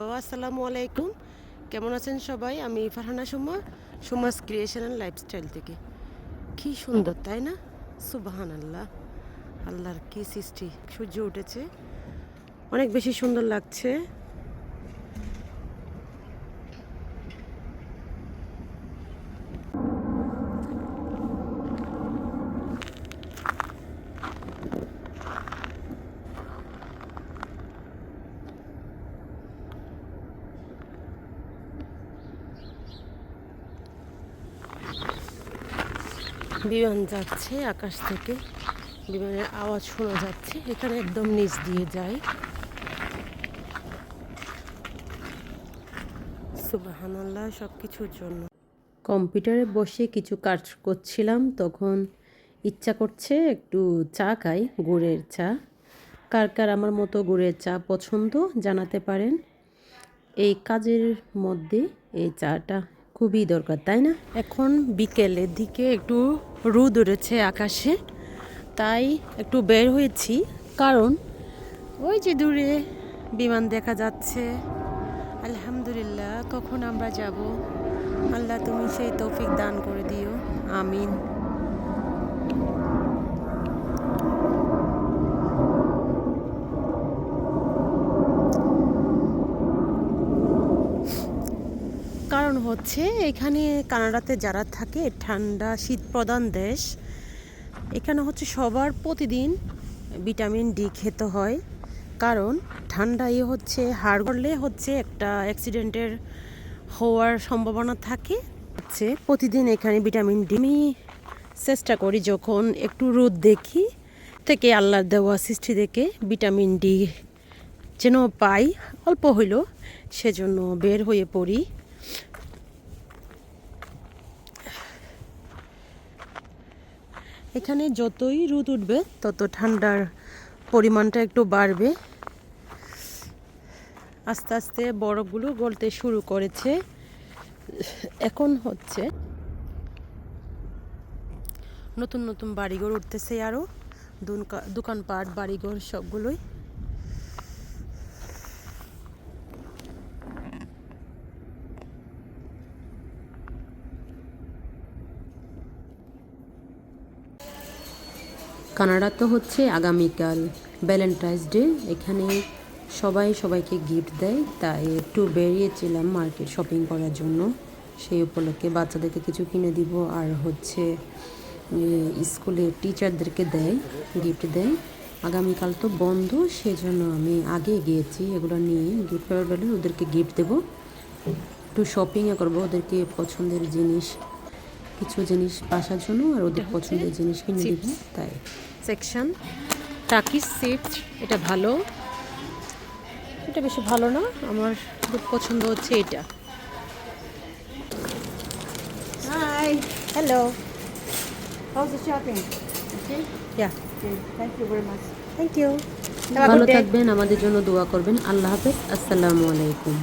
আসসালামু আলাইকুম, কেমন আছেন সবাই? আমি Farhana Suma, Suma's creation and lifestyle থেকে। কি সুন্দর তাই না? সুবহান আল্লাহ, আল্লাহর কি সৃষ্টি! সূর্য উঠেছে, অনেক বেশি সুন্দর লাগছে। বিমান যাচ্ছে আকাশ থেকে, বিমানের আওয়াজ শোনা যাচ্ছে। এখানে একদম নিচ দিয়ে যায়। সুবহান আল্লাহ, সব কিছুর জন্য। কম্পিউটারে বসে কিছু কাজ করছিলাম, তখন ইচ্ছা করছে একটু চা খাই, গুড়ের চা। কার কার আমার মতো গুড়ের চা পছন্দ জানাতে পারেন। এই কাজের মধ্যে এই চাটা খুবই দরকার, তাই না? এখন বিকেলের দিকে একটু রোদ উঠেছে আকাশে, তাই একটু বের হয়েছি। কারণ ওই যে দূরে বিমান দেখা যাচ্ছে। আলহামদুলিল্লাহ, কখন আমরা যাব? আল্লাহ তুমি সেই তৌফিক দান করে দিও, আমিন। কারণ হচ্ছে এখানে কানাডাতে যারা থাকে, ঠান্ডা শীত প্রধান দেশ, এখানে হচ্ছে সবার প্রতিদিন ভিটামিন ডি খেতে হয়। কারণ ঠান্ডায় হচ্ছে হাড় করলে হচ্ছে একটা অ্যাক্সিডেন্টের হওয়ার সম্ভাবনা থাকে। হচ্ছে প্রতিদিন এখানে ভিটামিন ডি আমি চেষ্টা করি, যখন একটু রোদ দেখি থেকে আল্লাহর দেওয়া সৃষ্টি দেখে ভিটামিন ডি যেন পাই, অল্প হইল, সেজন্য বের হয়ে পড়ি। এখানে যতই রোদ উঠবে তত ঠান্ডার পরিমাণটা একটু বাড়বে। আস্তে আস্তে বরফগুলো গলতে শুরু করেছে। এখন হচ্ছে নতুন নতুন বাড়িঘর উঠতেছে, আরও দোকানপাট বাড়িঘর সবগুলোই। কানাডা তো হচ্ছে আগামীকাল ভ্যালেন্টাইন্স ডে, এখানে সবাই সবাইকে গিফট দেয়, তাই একটু বেরিয়েছিলাম মার্কেট শপিং করার জন্য। সেই উপলক্ষে বাচ্চাদেরকে কিছু কিনে দিব, আর হচ্ছে স্কুলে টিচারদেরকে দেয়, গিফট দেয়। আগামীকাল তো বন্ধ, সেজন্য আমি আগে গিয়েছি এগুলো নিয়ে। গিফট করার বেলা ওদেরকে গিফট দেবো, একটু শপিংও করবো, ওদেরকে পছন্দের জিনিস, কিছু জিনিস বাসার জন্য, আর ওদের পছন্দের জিনিস কিনে দিব। তাই সেকশন টার্কিশ চিপস, এটা ভালো, এটা বেশি ভালো না, আমার খুব পছন্দ হচ্ছে এটা। Hi. Hello, How's the shopping? Okay. Yeah, Okay. Thank you very much. Thank you. Have a ভালো good day. থাকবেন, আমাদের জন্য দোয়া করবেন। আল্লাহ হাফেজ, আসসালামু আলাইকুম।